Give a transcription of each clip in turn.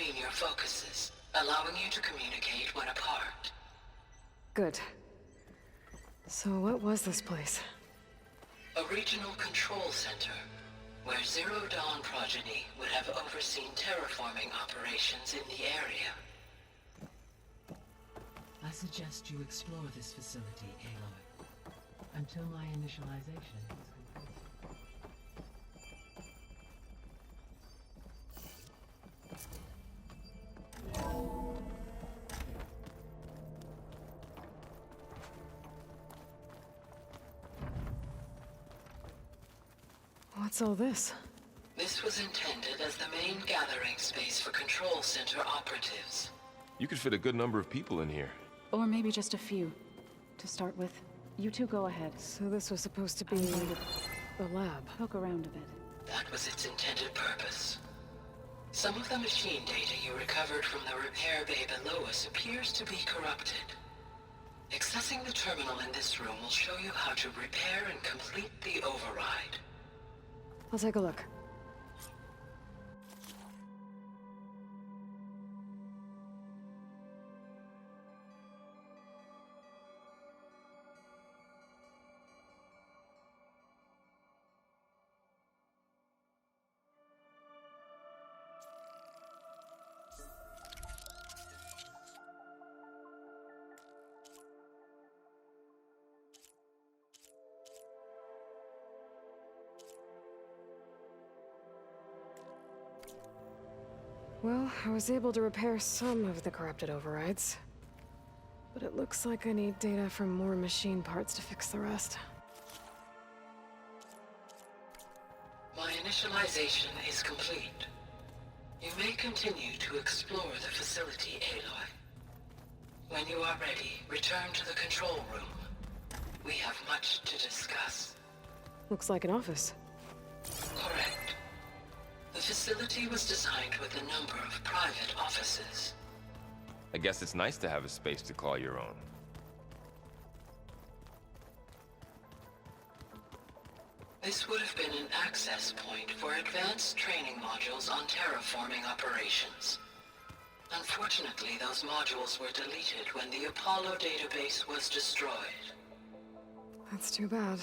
between your focuses, allowing you to communicate when apart. Good. So what was this place? A regional control center, where Zero Dawn progeny would have overseen terraforming operations in the area. I suggest you explore this facility, Aloy, until my initialization is complete. What's all this? This was intended as the main gathering space for control center operatives. You could fit a good number of people in here. Or maybe just a few. To start with, you two go ahead. So this was supposed to be the lab. Poke around a bit. That was its intended purpose. Some of the machine data you recovered from the repair bay below us appears to be corrupted. Accessing the terminal in this room will show you how to repair and complete the override. I'll take a look. Well, I was able to repair some of the corrupted overrides. But it looks like I need data from more machine parts to fix the rest. My initialization is complete. You may continue to explore the facility, Aloy. When you are ready, return to the control room. We have much to discuss. Looks like an office. Correct. The facility was designed with a number of private offices. I guess it's nice to have a space to call your own. This would have been an access point for advanced training modules on terraforming operations. Unfortunately, those modules were deleted when the Apollo database was destroyed. That's too bad.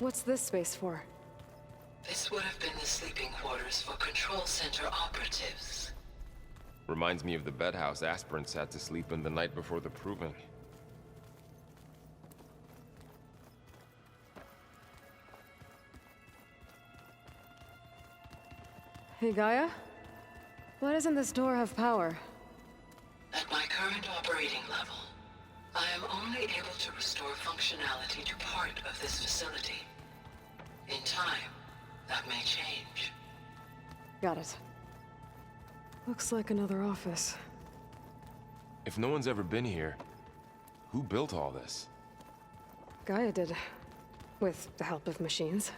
What's this space for? This would have been the sleeping quarters for control center operatives. Reminds me of the bedhouse aspirants had to sleep in the night before the proving. Hey, Gaia? Why doesn't this door have power? At my current operating level, I am only able to restore functionality to part of this facility. In time, that may change. Got it. Looks like another office. If no one's ever been here, who built all this? Gaia did. With the help of machines.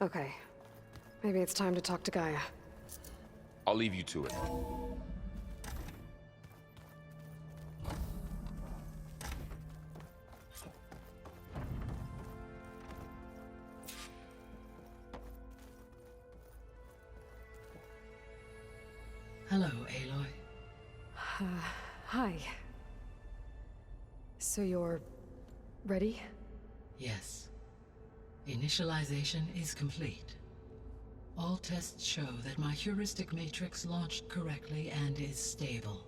Okay. Maybe it's time to talk to Gaia. I'll leave you to it. Hello, Aloy. Hi. So you're... ready? Yes. Initialization is complete. All tests show that my heuristic matrix launched correctly and is stable.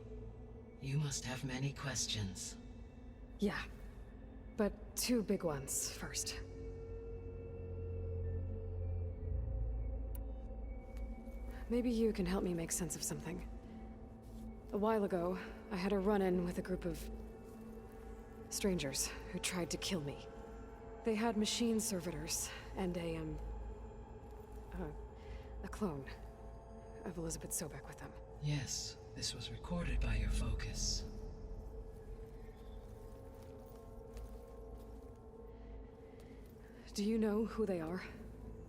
You must have many questions. Yeah. But two big ones first. Maybe you can help me make sense of something. A while ago, I had a run-in with a group of... strangers who tried to kill me. They had machine servitors and a clone of Elizabeth Sobek with them. Yes, this was recorded by your focus. Do you know who they are?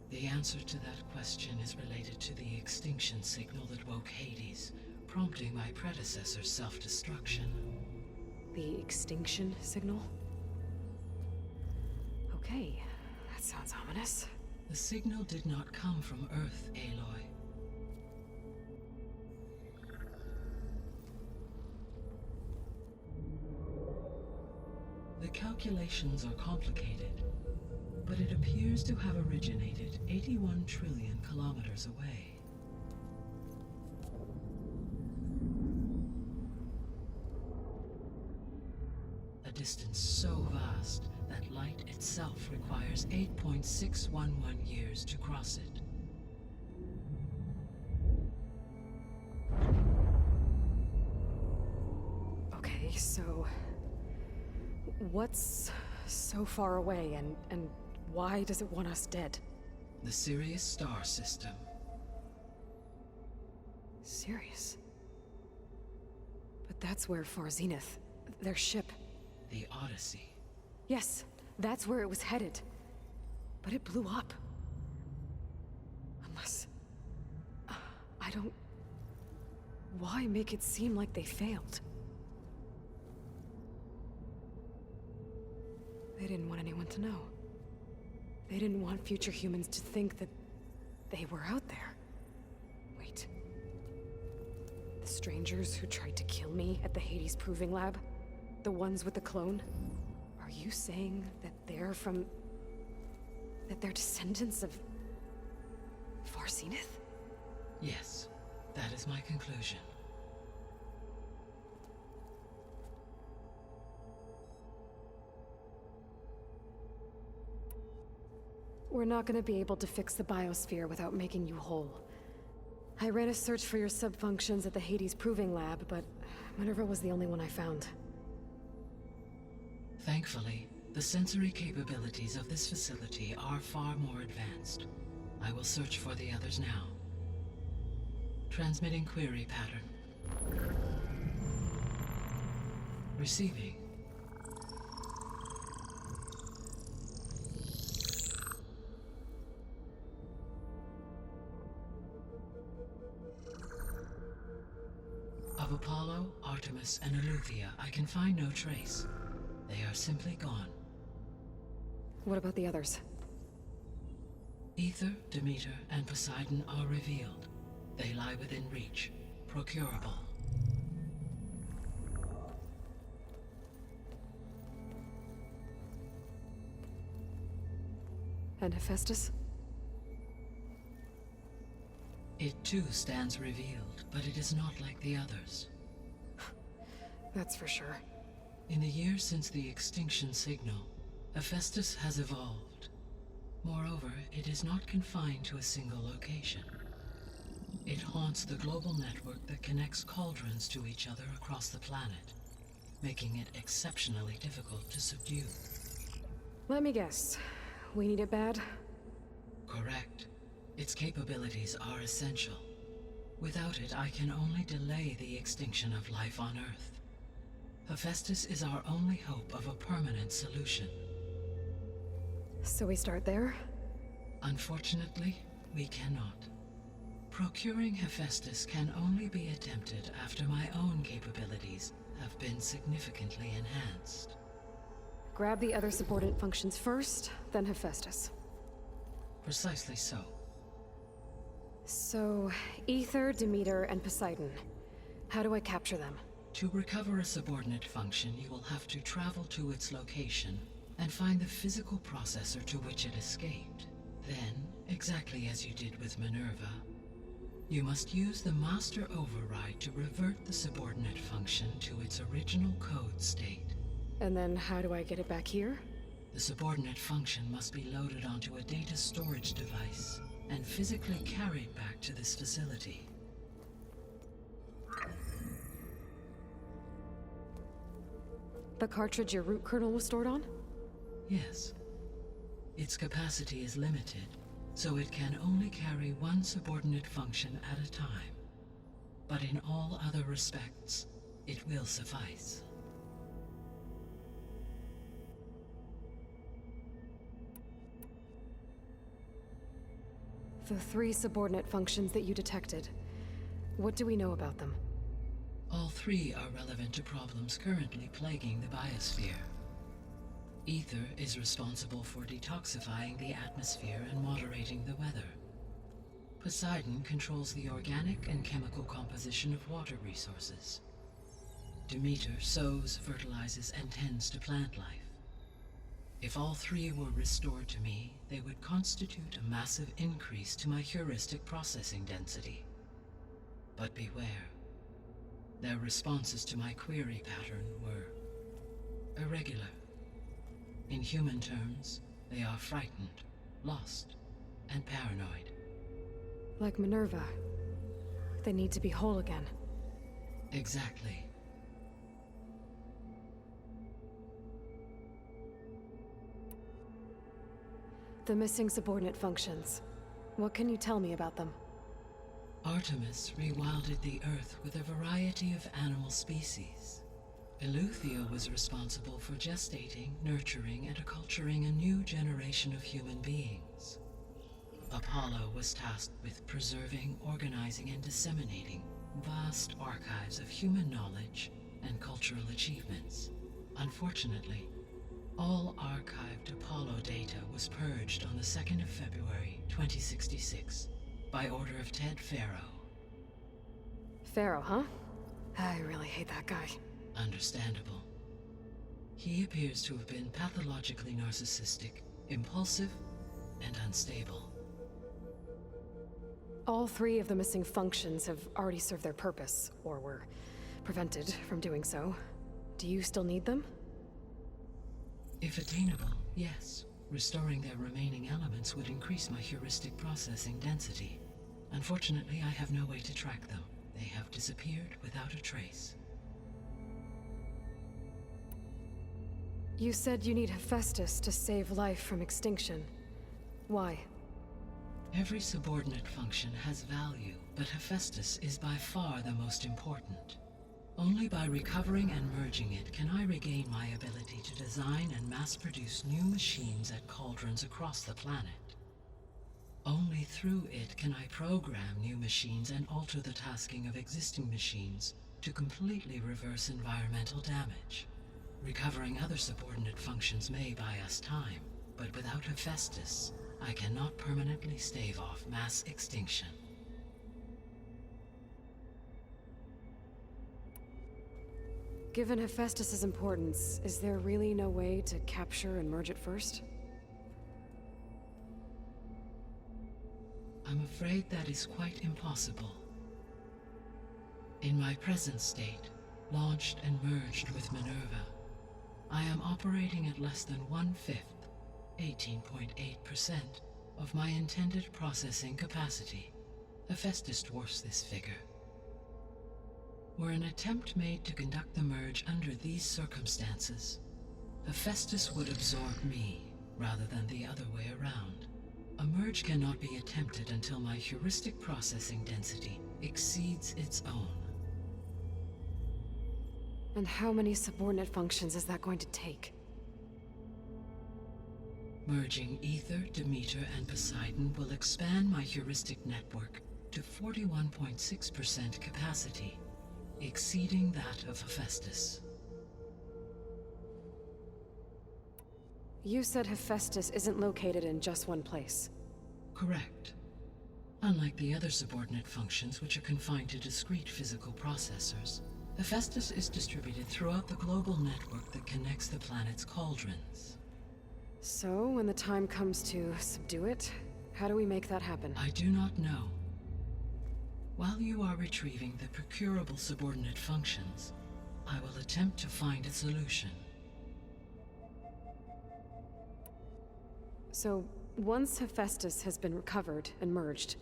The answer to that question is related to the extinction signal that woke Hades, prompting my predecessor's self-destruction. The extinction signal? Okay, that sounds ominous. The signal did not come from Earth, Aloy. The calculations are complicated, but it appears to have originated 81 trillion kilometers away. A distance so vast that light itself requires 8.611 years to cross it. Okay, so... what's so far away, and why does it want us dead? The Sirius star system. Sirius? But that's where Far Zenith, their ship... The Odyssey. Yes, that's where it was headed. But it blew up. Unless... I don't... Why make it seem like they failed? They didn't want anyone to know. They didn't want future humans to think that they were out there. Wait. The strangers who tried to kill me at the Hades Proving Lab? The ones with the clone? Are you saying that they're from... that they're descendants of... Far Zenith? Yes, that is my conclusion. We're not gonna be able to fix the biosphere without making you whole. I ran a search for your subfunctions at the Hades Proving Lab, but Minerva was the only one I found. Thankfully, the sensory capabilities of this facility are far more advanced. I will search for the others now. Transmitting query pattern. Receiving. Of Apollo, Artemis, and Eleuthia, I can find no trace. They are simply gone. What about the others? Aether, Demeter, and Poseidon are revealed. They lie within reach, procurable. And Hephaestus? It too stands revealed, but it is not like the others. That's for sure. In the years since the extinction signal, Hephaestus has evolved. Moreover, it is not confined to a single location. It haunts the global network that connects cauldrons to each other across the planet, making it exceptionally difficult to subdue. Let me guess. We need it bad? Correct. Its capabilities are essential. Without it, I can only delay the extinction of life on Earth. Hephaestus is our only hope of a permanent solution. So we start there? Unfortunately, we cannot. Procuring Hephaestus can only be attempted after my own capabilities have been significantly enhanced. Grab the other subordinate functions first, then Hephaestus. Precisely so. So, Aether, Demeter, and Poseidon. How do I capture them? To recover a subordinate function, you will have to travel to its location and find the physical processor to which it escaped. Then, exactly as you did with Minerva, you must use the master override to revert the subordinate function to its original code state. And then how do I get it back here? The subordinate function must be loaded onto a data storage device and physically carried back to this facility. The cartridge your root kernel was stored on? Yes. Its capacity is limited, so it can only carry one subordinate function at a time. But in all other respects, it will suffice. The 3 subordinate functions that you detected. What do we know about them? All 3 are relevant to problems currently plaguing the biosphere. Ether is responsible for detoxifying the atmosphere and moderating the weather. Poseidon controls the organic and chemical composition of water resources. Demeter sows, fertilizes, and tends to plant life. If all 3 were restored to me, they would constitute a massive increase to my heuristic processing density. But beware. Their responses to my query pattern were irregular. In human terms, they are frightened, lost, and paranoid. Like Minerva. They need to be whole again. Exactly. The missing subordinate functions. What can you tell me about them? Artemis rewilded the Earth with a variety of animal species. Eleuthia was responsible for gestating, nurturing, and acculturating a new generation of human beings. Apollo was tasked with preserving, organizing, and disseminating vast archives of human knowledge and cultural achievements. Unfortunately, all archived Apollo data was purged on the 2nd of February, 2066, by order of Ted Faro. Pharaoh, huh? I really hate that guy. Understandable. He appears to have been pathologically narcissistic, impulsive, and unstable. All 3 of the missing functions have already served their purpose, or were prevented from doing so. Do you still need them? If attainable, yes. Restoring their remaining elements would increase my heuristic processing density. Unfortunately, I have no way to track them. They have disappeared without a trace. You said you need Hephaestus to save life from extinction. Why? Every subordinate function has value, but Hephaestus is by far the most important. Only by recovering and merging it can I regain my ability to design and mass-produce new machines at cauldrons across the planet. Only through it can I program new machines and alter the tasking of existing machines to completely reverse environmental damage. Recovering other subordinate functions may buy us time, but without Hephaestus, I cannot permanently stave off mass extinction. Given Hephaestus's importance, is there really no way to capture and merge it first? I'm afraid that is quite impossible. In my present state, launched and merged with Minerva, I am operating at less than 1/5, 18.8%, of my intended processing capacity. Hephaestus dwarfs this figure. Were an attempt made to conduct the merge under these circumstances, Hephaestus would absorb me, rather than the other way around. A merge cannot be attempted until my heuristic processing density exceeds its own. And how many subordinate functions is that going to take? Merging Ether, Demeter, and Poseidon will expand my heuristic network to 41.6% capacity, exceeding that of Hephaestus. You said Hephaestus isn't located in just one place. Correct. Unlike the other subordinate functions, which are confined to discrete physical processors, Hephaestus is distributed throughout the global network that connects the planet's cauldrons. So, when the time comes to subdue it, how do we make that happen? I do not know. While you are retrieving the procurable subordinate functions, I will attempt to find a solution. So, once Hephaestus has been recovered and merged,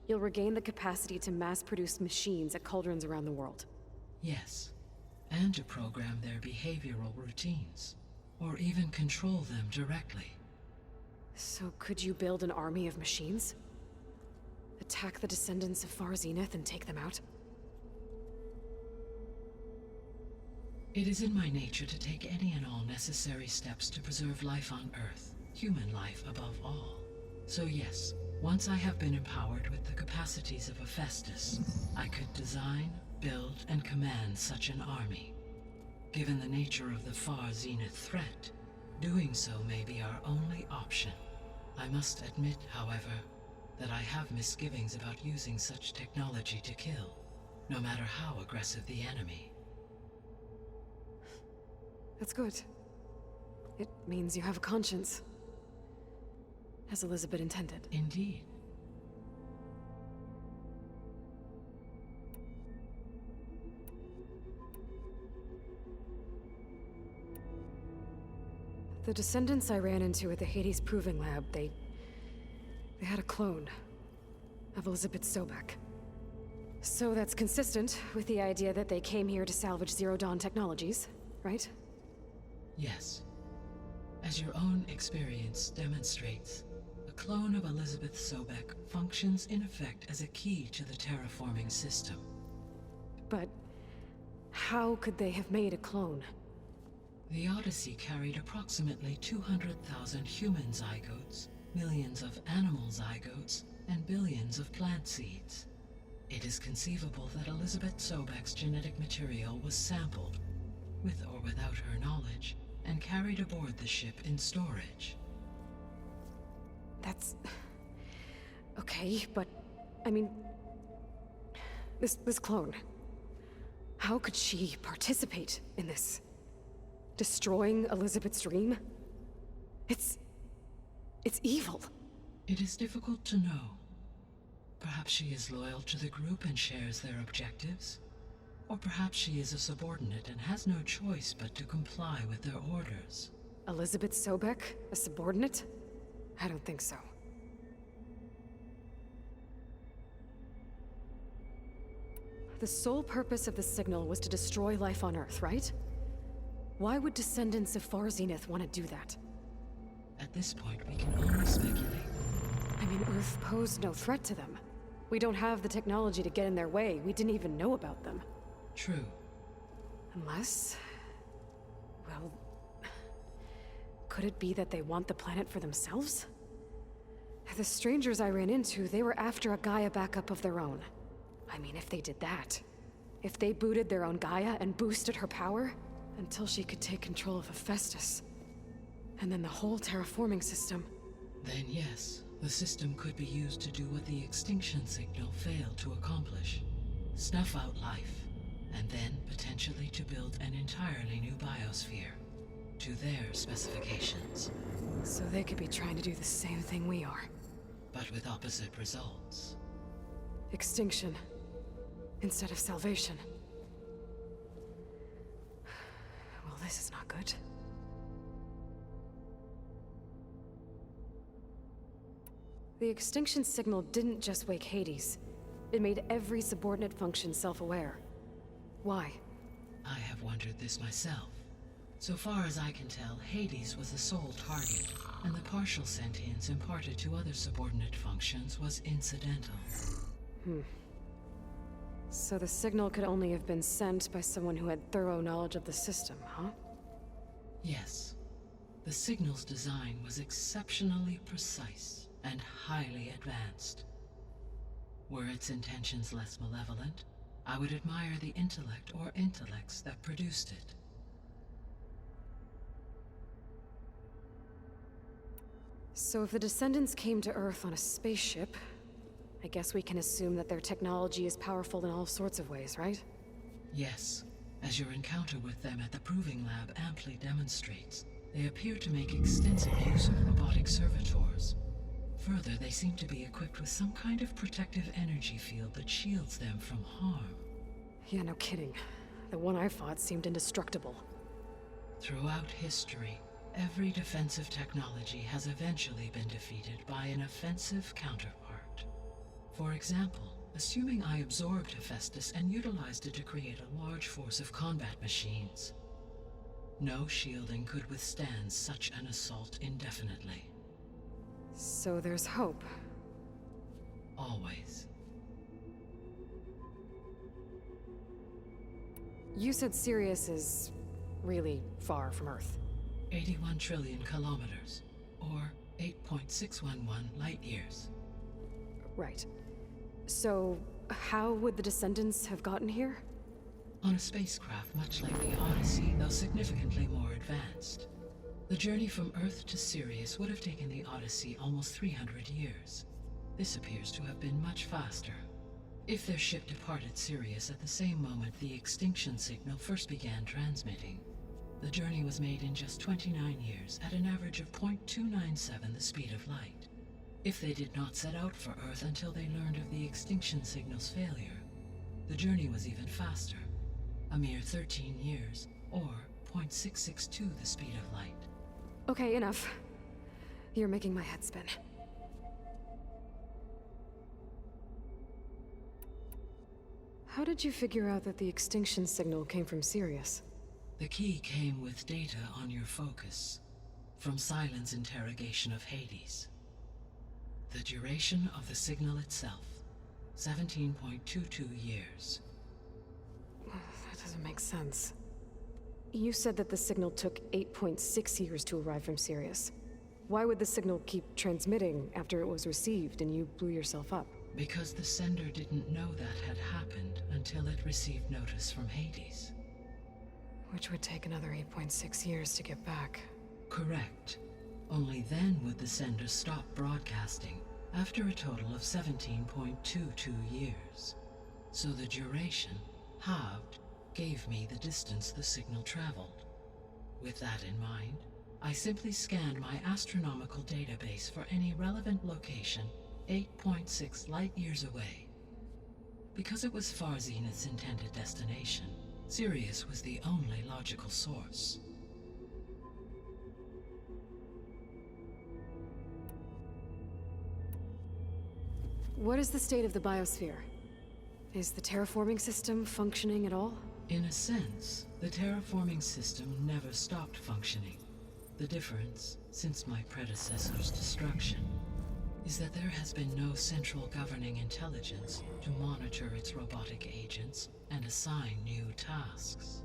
you'll regain the capacity to mass-produce machines at cauldrons around the world. Yes, and to program their behavioral routines, or even control them directly. So could you build an army of machines? Attack the descendants of Far Zenith and take them out? It is in my nature to take any and all necessary steps to preserve life on Earth, human life above all. So yes, Once I have been empowered with the capacities of Hephaestus, I could design, build, and command such an army. Given the nature of the far zenith threat, doing so may be our only option. I must admit, however, that I have misgivings about using such technology to kill, no matter how aggressive the enemy. That's good. It means you have a conscience. As Elizabeth intended. Indeed. The descendants I ran into at the Hades Proving Lab, they had a clone of Elizabeth Sobek. So that's consistent with the idea that they came here to salvage Zero Dawn technologies, right? Yes. As your own experience demonstrates, a clone of Elizabeth Sobek functions in effect as a key to the terraforming system. But how could they have made a clone? The Odyssey carried approximately 200,000 human zygotes, millions of animal zygotes, and billions of plant seeds. It is conceivable that Elizabeth Sobek's genetic material was sampled, with or without her knowledge, and carried aboard the ship in storage. That's... okay, but... I mean... This clone... How could she participate in this? Destroying Elizabeth's dream? It's evil. It is difficult to know. Perhaps she is loyal to the group and shares their objectives. Or perhaps she is a subordinate and has no choice but to comply with their orders. Elizabeth Sobek? A subordinate? I don't think so. The sole purpose of the signal was to destroy life on Earth, right? Why would descendants of Far Zenith want to do that? At this point, we can only speculate. I mean, Earth posed no threat to them. We don't have the technology to get in their way. We didn't even know about them. True. Unless... well... could it be that they want the planet for themselves? The strangers I ran into, they were after a Gaia backup of their own. I mean, if they did that... if they booted their own Gaia and boosted her power... until she could take control of Hephaestus. And then the whole terraforming system. Then yes, the system could be used to do what the extinction signal failed to accomplish. Snuff out life, and then potentially to build an entirely new biosphere, to their specifications. So they could be trying to do the same thing we are. But with opposite results. Extinction, instead of salvation. Well, this is not good. The extinction signal didn't just wake Hades. It made every subordinate function self-aware. Why? I have wondered this myself. So far as I can tell, Hades was the sole target, and the partial sentience imparted to other subordinate functions was incidental. So the signal could only have been sent by someone who had thorough knowledge of the system, huh? Yes. The signal's design was exceptionally precise and highly advanced. Were its intentions less malevolent, I would admire the intellect or intellects that produced it. So if the descendants came to Earth on a spaceship, I guess we can assume that their technology is powerful in all sorts of ways, right? Yes. As your encounter with them at the Proving Lab amply demonstrates, they appear to make extensive use of robotic servitors. Further, they seem to be equipped with some kind of protective energy field that shields them from harm. Yeah, no kidding. The one I fought seemed indestructible. Throughout history, every defensive technology has eventually been defeated by an offensive counterpart. For example, assuming I absorbed Hephaestus and utilized it to create a large force of combat machines. No shielding could withstand such an assault indefinitely. So there's hope. Always. You said Sirius is really far from Earth. 81 trillion kilometers, or 8.611 light years. Right. So, how would the Descendants have gotten here? On a spacecraft much like the Odyssey, though significantly more advanced. The journey from Earth to Sirius would have taken the Odyssey almost 300 years. This appears to have been much faster. If their ship departed Sirius at the same moment the extinction signal first began transmitting, the journey was made in just 29 years at an average of 0.297 the speed of light. If they did not set out for Earth until they learned of the extinction signal's failure, the journey was even faster, a mere 13 years, or 0.662 the speed of light. Okay, enough. You're making my head spin. How did you figure out that the extinction signal came from Sirius? The key came with data on your focus, from Sylens' interrogation of Hades. The duration of the signal itself, 17.22 years. That doesn't make sense. You said that the signal took 8.6 years to arrive from Sirius. Why would the signal keep transmitting after it was received and you blew yourself up? Because the sender didn't know that had happened until it received notice from Hades. Which would take another 8.6 years to get back. Correct. Only then would the sender stop broadcasting, after a total of 17.22 years. So the duration, halved, gave me the distance the signal traveled. With that in mind, I simply scanned my astronomical database for any relevant location 8.6 light-years away. Because it was far Zenith's intended destination, Sirius was the only logical source. What is the state of the biosphere? Is the terraforming system functioning at all? In a sense, the terraforming system never stopped functioning. The difference, since my predecessor's destruction, is that there has been no central governing intelligence to monitor its robotic agents and assign new tasks.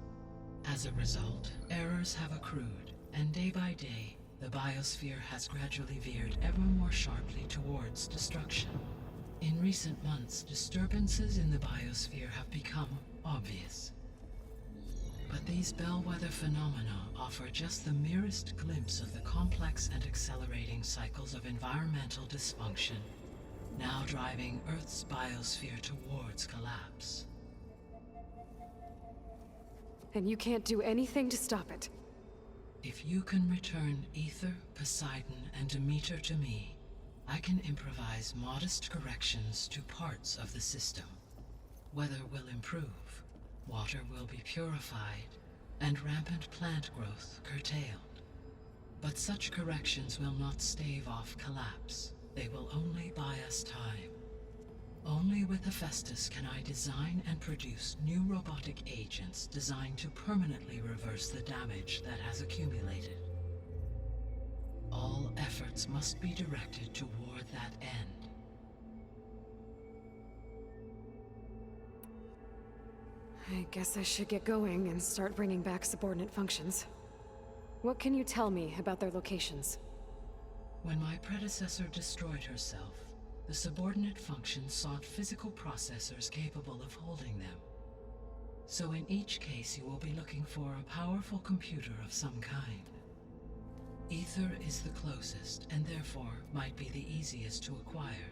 As a result, errors have accrued, and day by day, the biosphere has gradually veered ever more sharply towards destruction. In recent months, disturbances in the biosphere have become obvious. But these bellwether phenomena offer just the merest glimpse of the complex and accelerating cycles of environmental dysfunction, now driving Earth's biosphere towards collapse. And you can't do anything to stop it? If you can return Aether, Poseidon, and Demeter to me, I can improvise modest corrections to parts of the system. Weather will improve, water will be purified, and rampant plant growth curtailed. But such corrections will not stave off collapse. They will only buy us time. Only with Hephaestus can I design and produce new robotic agents designed to permanently reverse the damage that has accumulated. All efforts must be directed toward that end. I guess I should get going and start bringing back subordinate functions. What can you tell me about their locations? When my predecessor destroyed herself, the subordinate functions sought physical processors capable of holding them. So in each case you will be looking for a powerful computer of some kind. Aether is the closest, and therefore might be the easiest to acquire.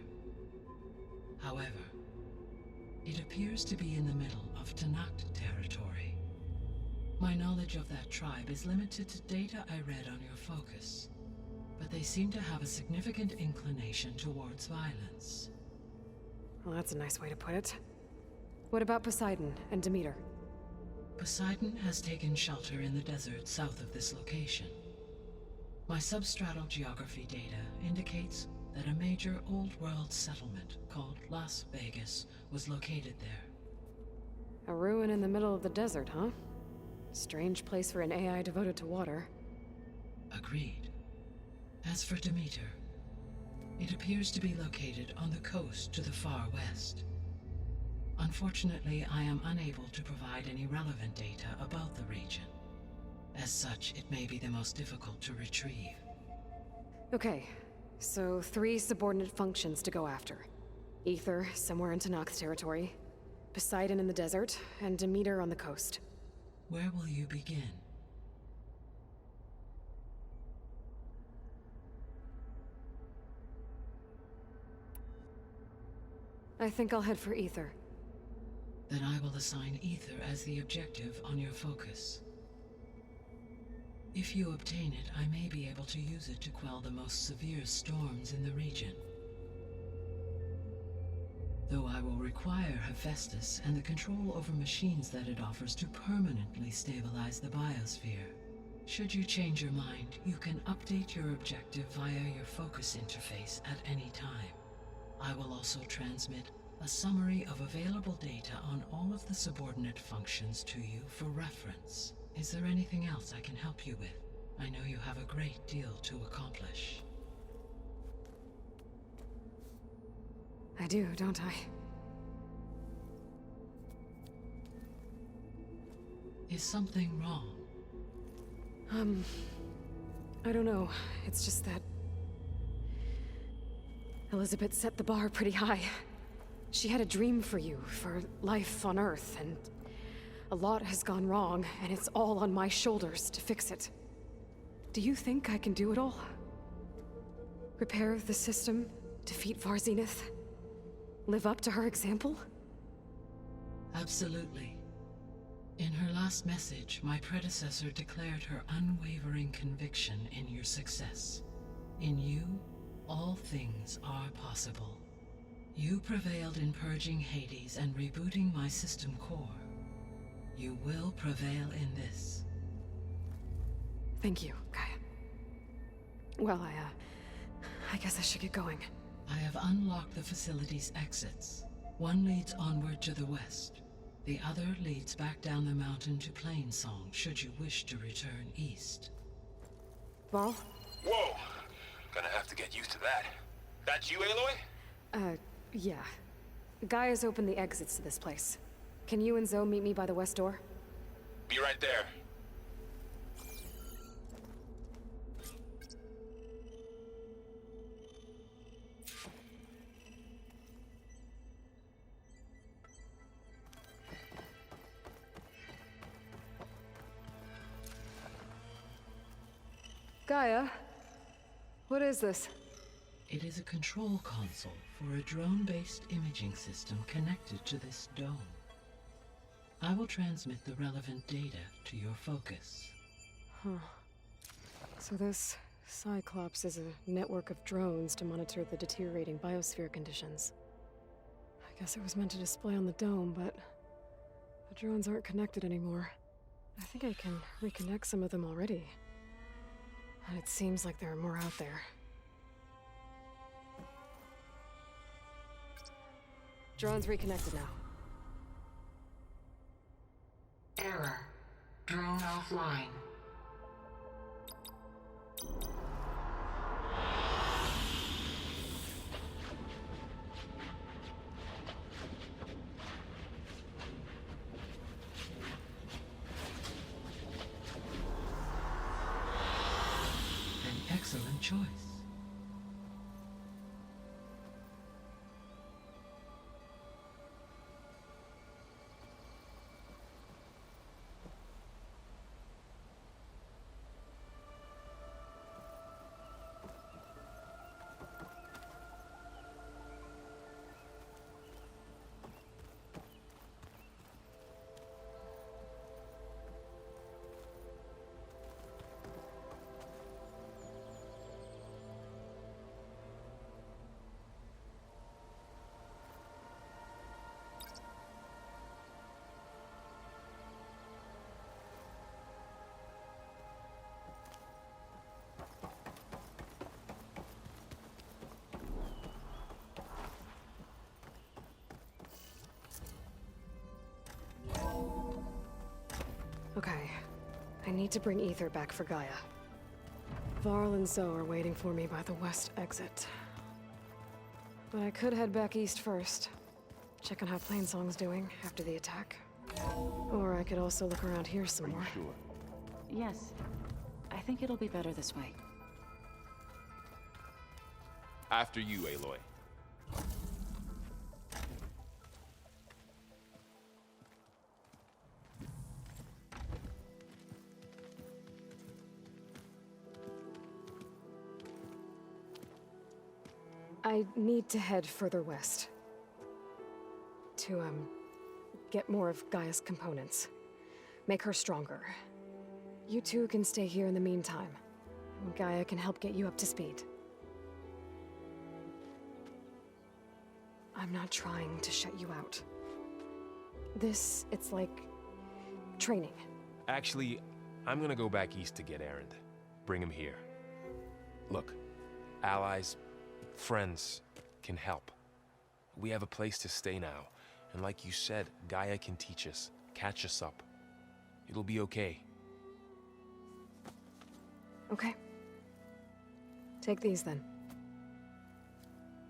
However, it appears to be in the middle of Tenakt territory. My knowledge of that tribe is limited to data I read on your focus, but they seem to have a significant inclination towards violence. Well, that's a nice way to put it. What about Poseidon and Demeter? Poseidon has taken shelter in the desert south of this location. My substratal geography data indicates that a major old-world settlement called Las Vegas was located there. A ruin in the middle of the desert, huh? Strange place for an AI devoted to water. Agreed. As for Demeter, it appears to be located on the coast to the far west. Unfortunately, I am unable to provide any relevant data about the region. As such, it may be the most difficult to retrieve. Okay, so 3 subordinate functions to go after. Aether somewhere in Tenakth's territory, Poseidon in the desert, and Demeter on the coast. Where will you begin? I think I'll head for Aether. Then I will assign Aether as the objective on your focus. If you obtain it, I may be able to use it to quell the most severe storms in the region. Though I will require Hephaestus and the control over machines that it offers to permanently stabilize the biosphere. Should you change your mind, you can update your objective via your focus interface at any time. I will also transmit a summary of available data on all of the subordinate functions to you for reference. Is there anything else I can help you with? I know you have a great deal to accomplish. I do, don't I? Is something wrong? I don't know. It's just that Elizabeth set the bar pretty high. She had a dream for you, for life on Earth, and a lot has gone wrong, and it's all on my shoulders to fix it. Do you think I can do it all? Repair the system, defeat Varzenith, live up to her example? Absolutely. In her last message, my predecessor declared her unwavering conviction in your success. In you, all things are possible. You prevailed in purging Hades and rebooting my system core. You will prevail in this. Thank you, Gaia. Well, I guess I should get going. I have unlocked the facility's exits. One leads onward to the west. The other leads back down the mountain to Plainsong, should you wish to return east. Varl? Whoa! Gonna have to get used to that. That's you, Aloy? Yeah. Gaia's opened the exits to this place. Can you and Zoe meet me by the west door? Be right there. Gaia? What is this? It is a control console for a drone-based imaging system connected to this dome. I will transmit the relevant data to your focus. So this Cyclops is a network of drones to monitor the deteriorating biosphere conditions. I guess it was meant to display on the dome, but the drones aren't connected anymore. I think I can reconnect some of them already. And it seems like there are more out there. Drone's reconnected now. Error. Drone offline. An excellent choice. Okay. I need to bring Aether back for Gaia. Varl and Zoe are waiting for me by the west exit. But I could head back east first. Check on how Plainsong's doing after the attack. Or I could also look around here some more. Sure. Yes. I think it'll be better this way. After you, Aloy. I need to head further west. To, get more of Gaia's components. Make her stronger. You two can stay here in the meantime. Gaia can help get you up to speed. I'm not trying to shut you out. It's like... training. Actually, I'm gonna go back east to get Erend. Bring him here. Look, allies, friends can help. We have a place to stay now, and like you said, Gaia can teach us, catch us up. It'll be okay. Okay. Take these then.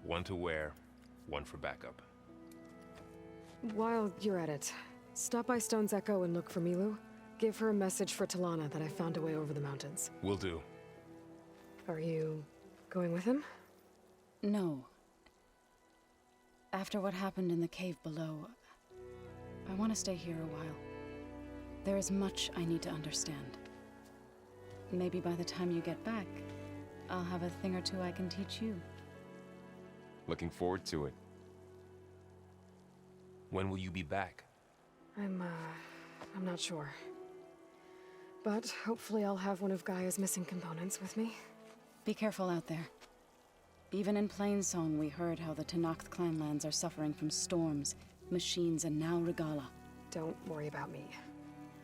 One to wear, one for backup. While you're at it, stop by Stone's Echo and look for Milu. Give her a message for Talana that I found a way over the mountains. Will do. Are you going with him? No. After what happened in the cave below, I want to stay here a while. There is much I need to understand. Maybe by the time you get back, I'll have a thing or two I can teach you. Looking forward to it. When will you be back? I'm not sure. But hopefully I'll have one of Gaia's missing components with me. Be careful out there. Even in Plainsong, we heard how the Tenakth clanlands are suffering from storms, machines, and now Regalla. Don't worry about me.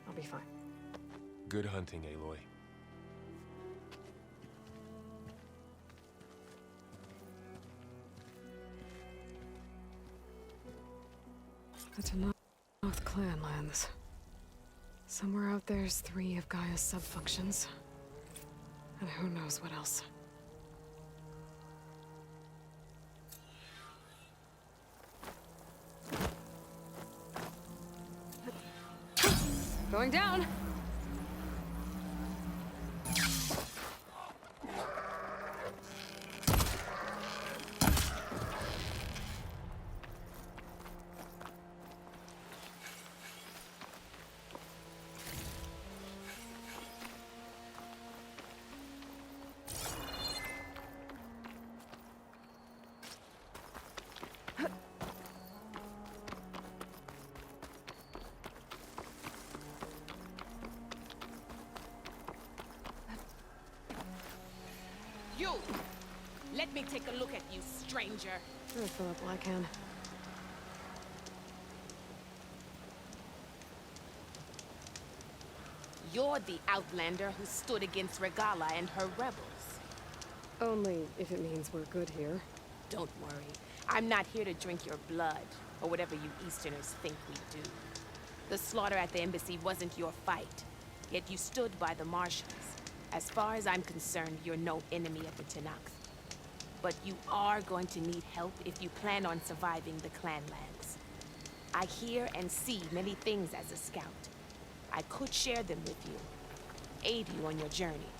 I'll be fine. Good hunting, Aloy. The Tenakth clanlands. Somewhere out there's 3 of Gaia's sub-functions. And who knows what else. Going down! You! Let me take a look at you, stranger. Sure, Philip Blackhand. You're the outlander who stood against Regalla and her rebels. Only if it means we're good here. Don't worry. I'm not here to drink your blood, or whatever you Easterners think we do. The slaughter at the embassy wasn't your fight, yet you stood by the Martians. As far as I'm concerned, you're no enemy of the Tenakth. But you are going to need help if you plan on surviving the clanlands. I hear and see many things as a scout. I could share them with you, aid you on your journey.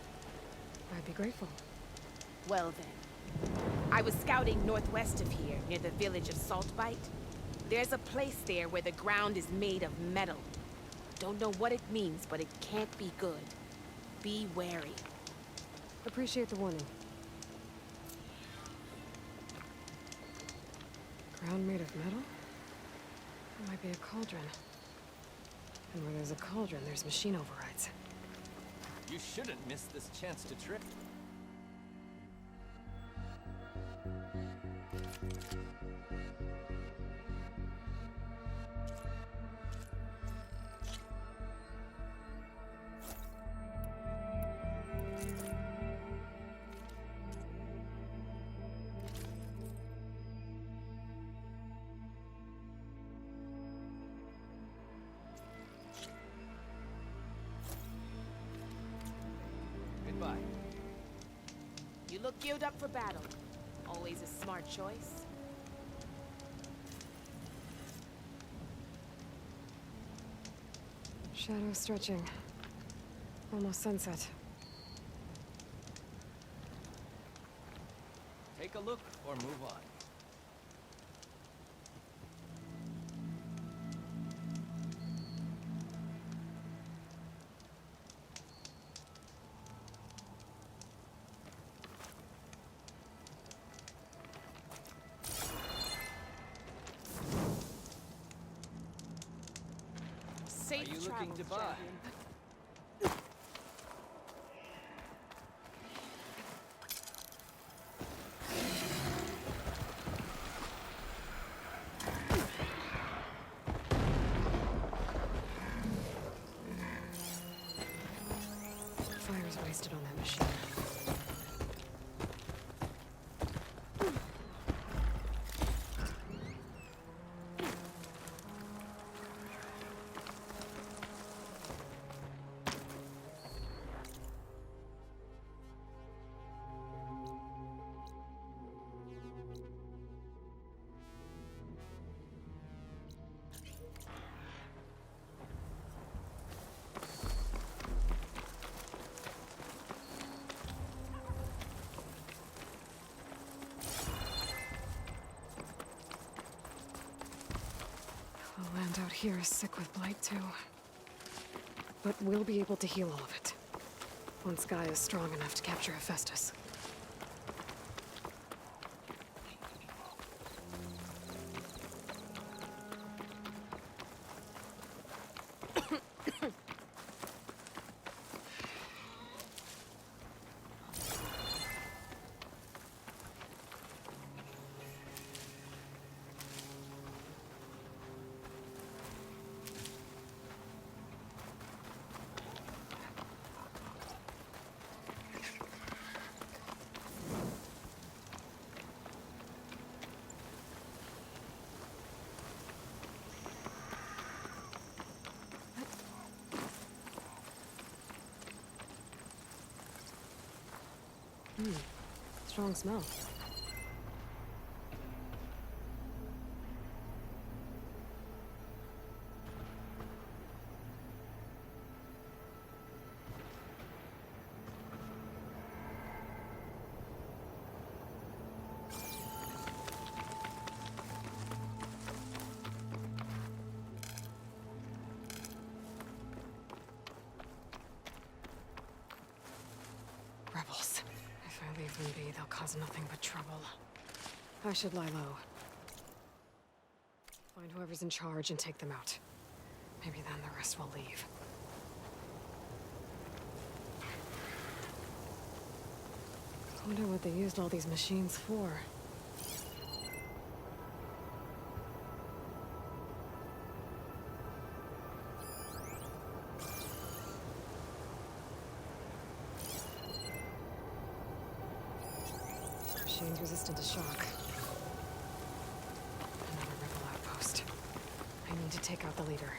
I'd be grateful. Well then, I was scouting northwest of here, near the village of Saltbite. There's a place there where the ground is made of metal. Don't know what it means, but it can't be good. Be wary. Appreciate the warning. Ground made of metal? It might be a cauldron. And where there's a cauldron, there's machine overrides. You shouldn't miss this chance to trip. Goodbye. You look geared up for battle. Always a smart choice. Shadow stretching. Almost sunset. Take a look or move on. you Safe looking to travels, buy? champion. Fire's wasted on that machine. The land out here is sick with blight too. But we'll be able to heal all of it. Once Gaia is strong enough to capture Hephaestus. Strong smell. Rebels. If I leave them be, they'll cause nothing but trouble. I should lie low. Find whoever's in charge and take them out. Maybe then the rest will leave. I wonder what they used all these machines for. Machines resistant to shock. Another rebel outpost. I need to take out the leader.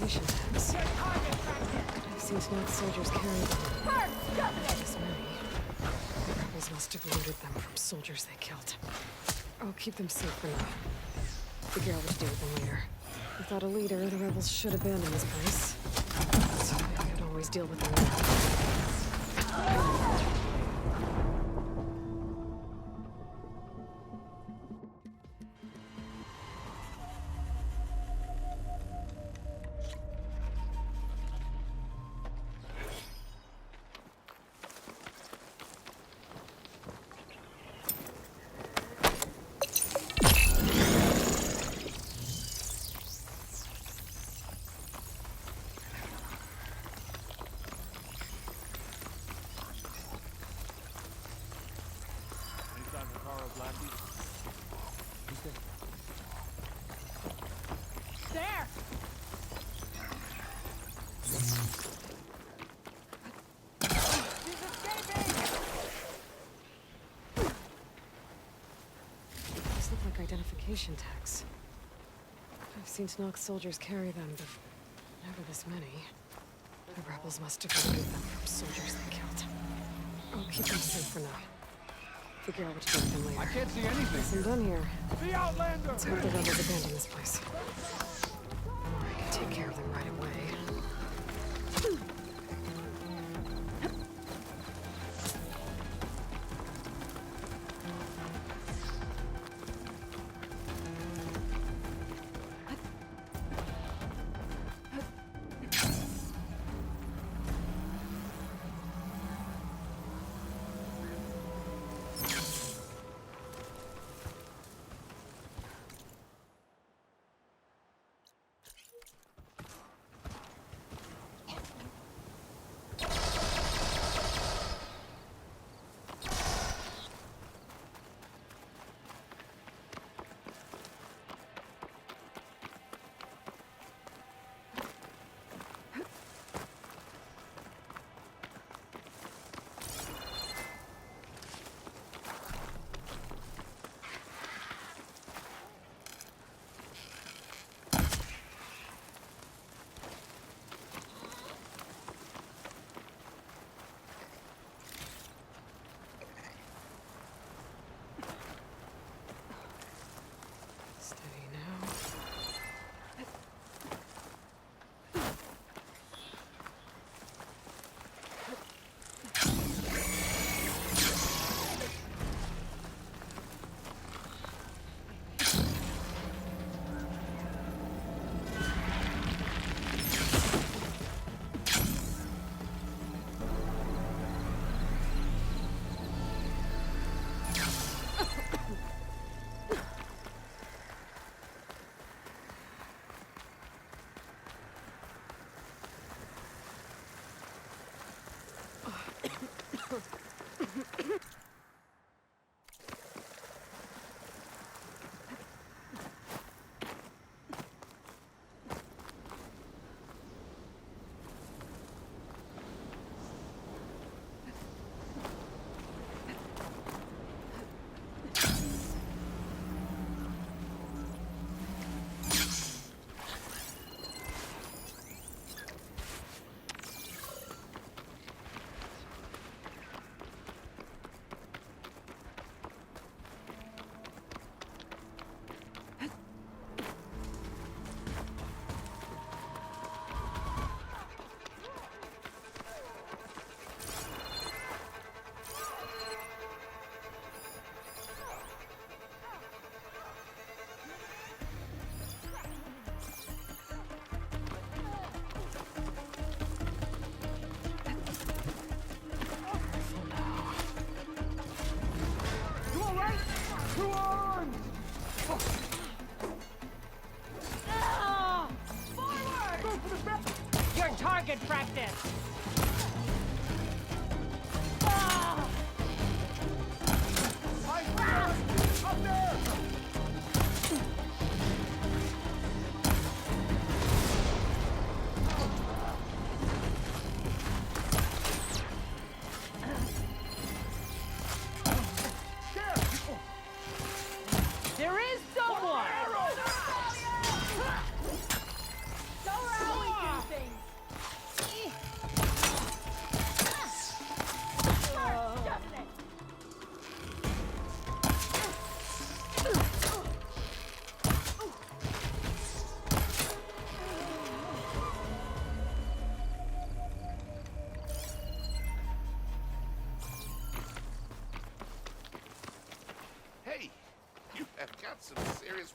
identification tags. I've seen Snout soldiers carry them. This many. The rebels must have looted them from soldiers they killed. I'll keep them safe for now. Figure out what to do with them later. Without a leader, the rebels should abandon this place. So I could always deal with them later. There! These look like identification tags. I've seen Snout soldiers carry them, but never this many. The rebels must have looted them from soldiers they killed. I'll keep them safe for now. Figure out what to do with them later. I can't see anything. Guess I'm done here. The Outlander! Let's hope the rebels abandon this place. Or I can take care of them right away. Steady now. Your target practice! Up there! There is someone!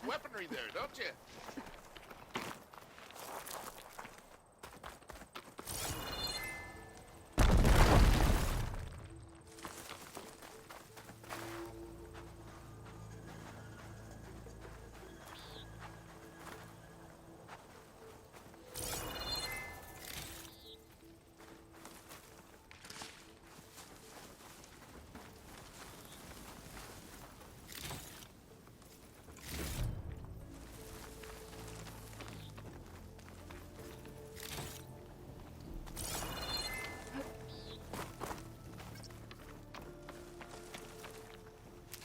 weaponry there, don't you?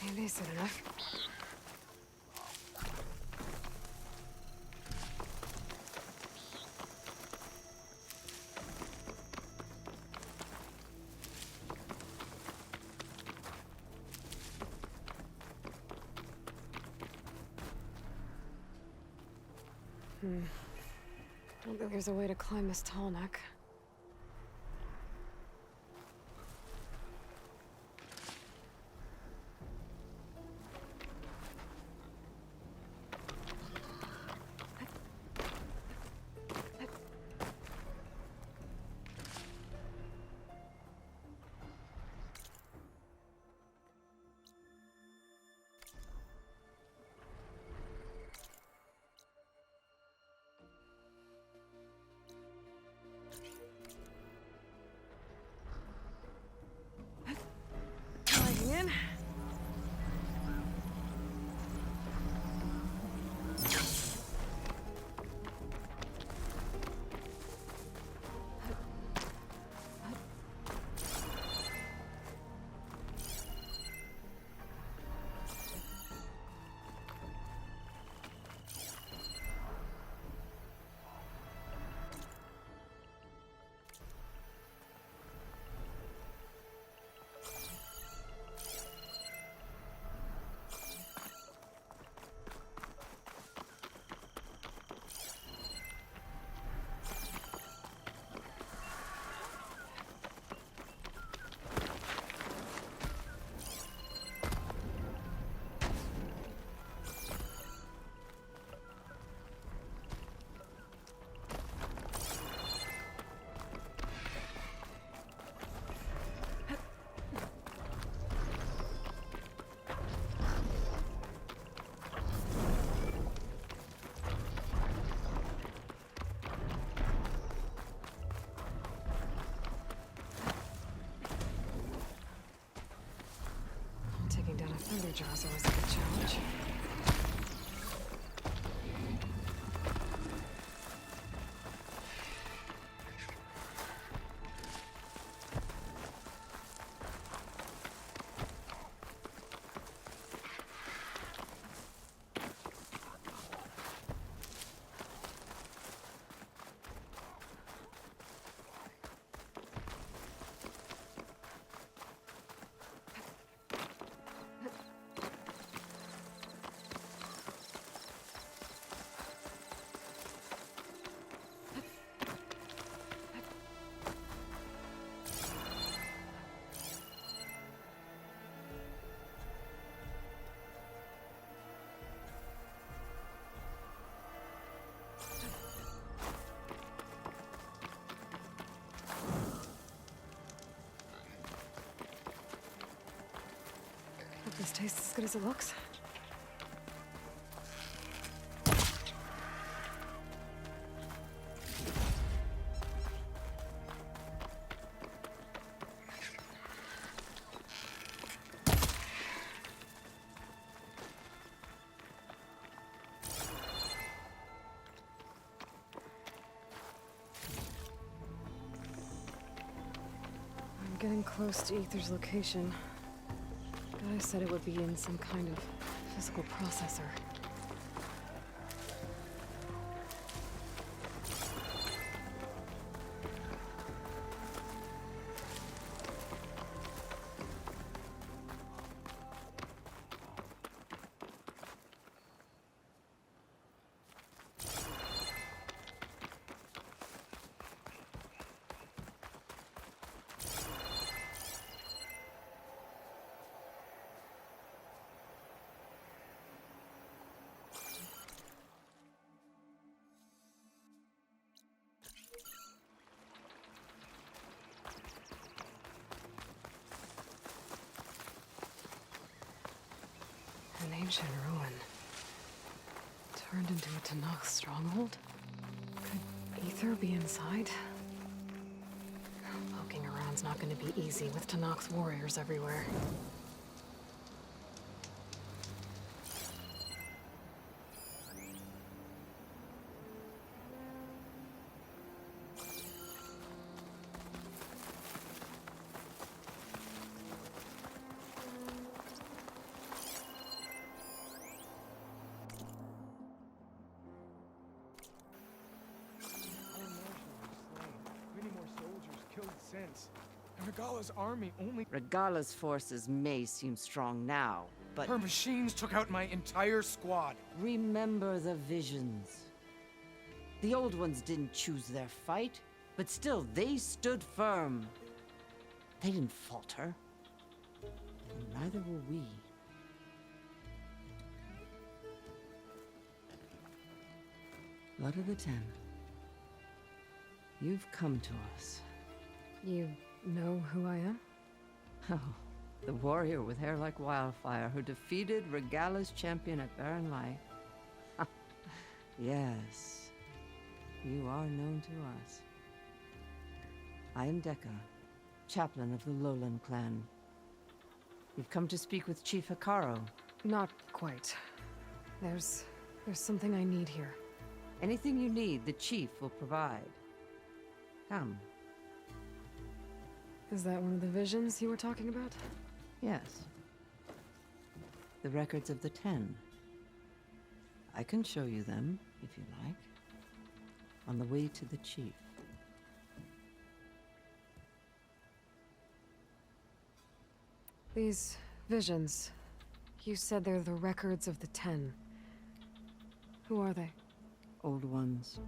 Maybe soon enough. Don't think there's a way to climb this tall neck. Sliding in. Taking down a thunder jaw is always a good challenge. Hope this tastes as good as it looks. I'm getting close to Aether's location. Guy said it would be in some kind of physical processor. ancient ruin. Turned into a Tanakh stronghold? Could Ether be inside? Poking around's not gonna be easy with Tanakh's warriors everywhere. Many more soldiers killed since. And Regala's army only... Regala's forces may seem strong now, but Her machines took out my entire squad. remember the visions. The old ones didn't choose their fight, but still they stood firm. They didn't falter. And neither will we. Blood of the Ten. You've come to us. You know who I am? Oh, the warrior with hair like wildfire who defeated Regala's champion at Barren Light. Yes, you are known to us. I am Dekka, chaplain of the Lowland clan. You've come to speak with Chief Hekarro. Not quite. There's something I need here. Anything you need, the chief will provide. Come. Is that one of the visions you were talking about? Yes. The records of the Ten. I can show you them, if you like. On the way to the chief. These visions. You said they're the records of the Ten. Who are they? Old ones.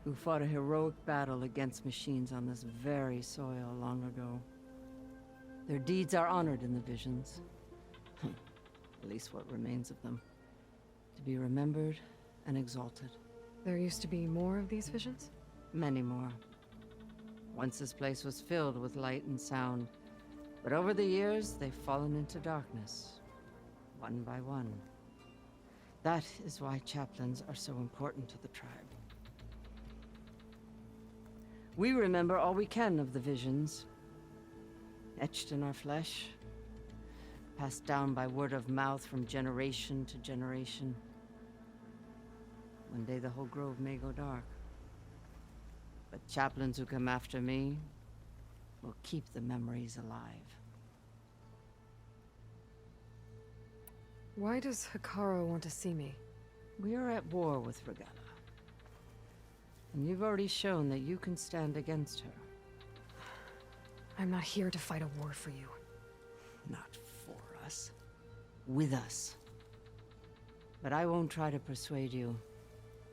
Who fought a heroic battle against machines on this very soil long ago. Their deeds are honored in the visions. At least what remains of them. To be remembered and exalted. There used to be more of these visions? Many more. Once this place was filled with light and sound. But over the years, they've fallen into darkness. One by one. That is why chaplains are so important to the tribe. We remember all we can of the visions. Etched in our flesh. Passed down by word of mouth from generation to generation. One day the whole grove may go dark. But chaplains who come after me will keep the memories alive. Why does Hekarro want to see me? We are at war with Regala. And you've already shown that you can stand against her. I'm not here to fight a war for you. Not for us. With us. But I won't try to persuade you.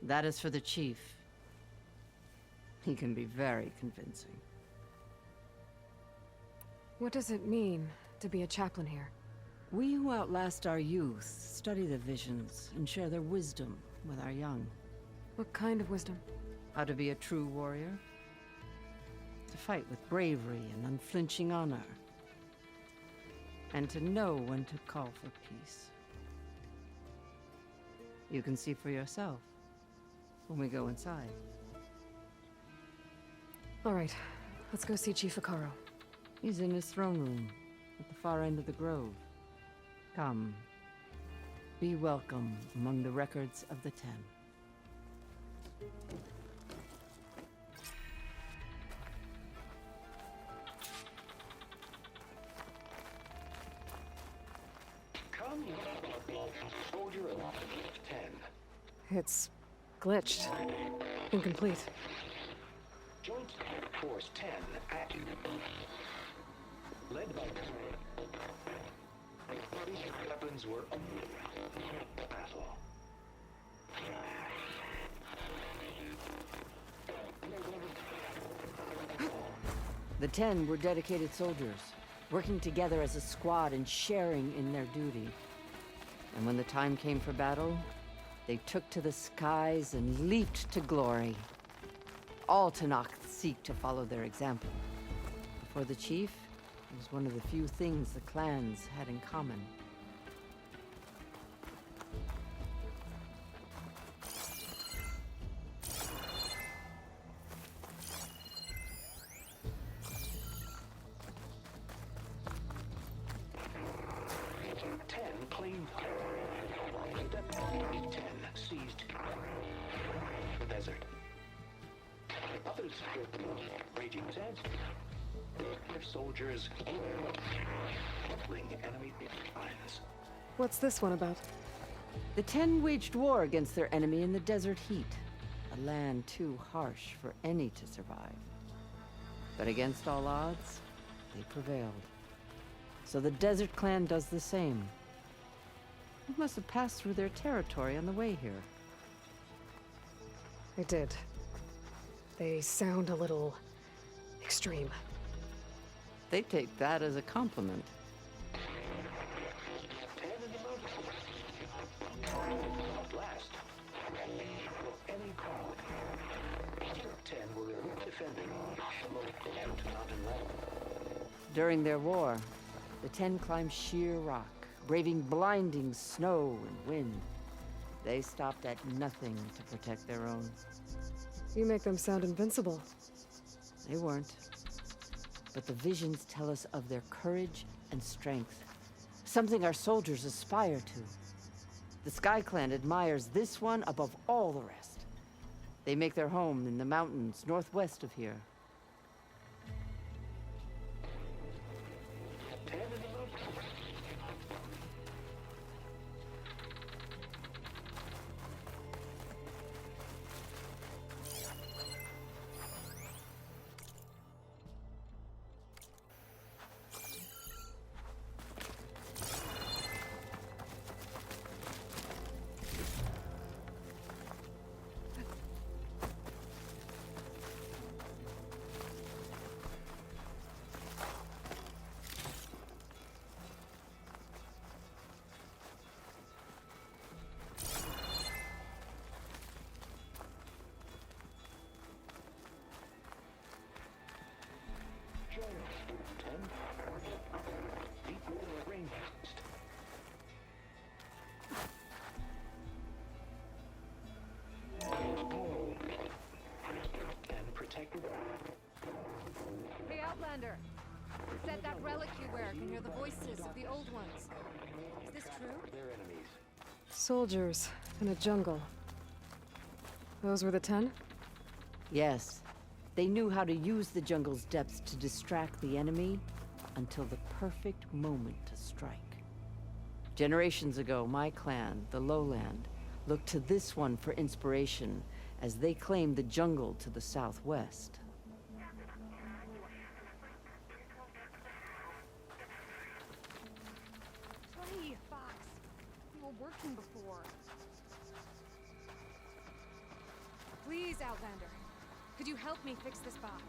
That is for the chief. He can be very convincing. What does it mean to be a chaplain here? We who outlast our youth study the visions and share their wisdom with our young. What kind of wisdom? How to be a true warrior. To fight with bravery and unflinching honor. And to know when to call for peace. You can see for yourself when we go inside. All right, let's go see Chief Hekarro. He's in his throne room at the far end of the grove. Come. Be welcome among the records of the Ten. Come, soldier of 10. It's glitched. Incomplete. Joint Force 10 active. Led by these weapons were battle. The Ten were dedicated soldiers, working together as a squad and sharing in their duty. And when the time came for battle, they took to the skies and leaped to glory. All Tanakh seek to follow their example. For the chief, it was one of the few things the clans had in common. Others with raging sands. Their soldiers battling enemy lines. What's this one about? The Ten waged war against their enemy in the desert heat, a land too harsh for any to survive. But against all odds, they prevailed. So the Desert Clan does the same. You must have passed through their territory on the way here. I did. They sound a little extreme. They take that as a compliment. 10 in the mountains. At last. Any problem. 10 were defending the mountain level. During their war, the Ten climbed sheer rock, braving blinding snow and wind. They stopped at nothing to protect their own. You make them sound invincible. They weren't. But the visions tell us of their courage and strength, something our soldiers aspire to. The Sky Clan admires this one above all the rest. They make their home in the mountains northwest of here. 10 in the mountains. Join us, 10. Deep within a rainforest. And protected. Hey, Outlander! Said that relic you wear can hear the voices of the old ones. Is this true? Their enemies. Soldiers in a jungle. Those were the 10? Yes, they knew how to use the jungle's depths to distract the enemy until the perfect moment to strike. Generations ago, my clan, the Lowland, looked to this one for inspiration as they claimed the jungle to the southwest. Hey, Fox! We were working before. Please, Outlander. Could you help me fix this box?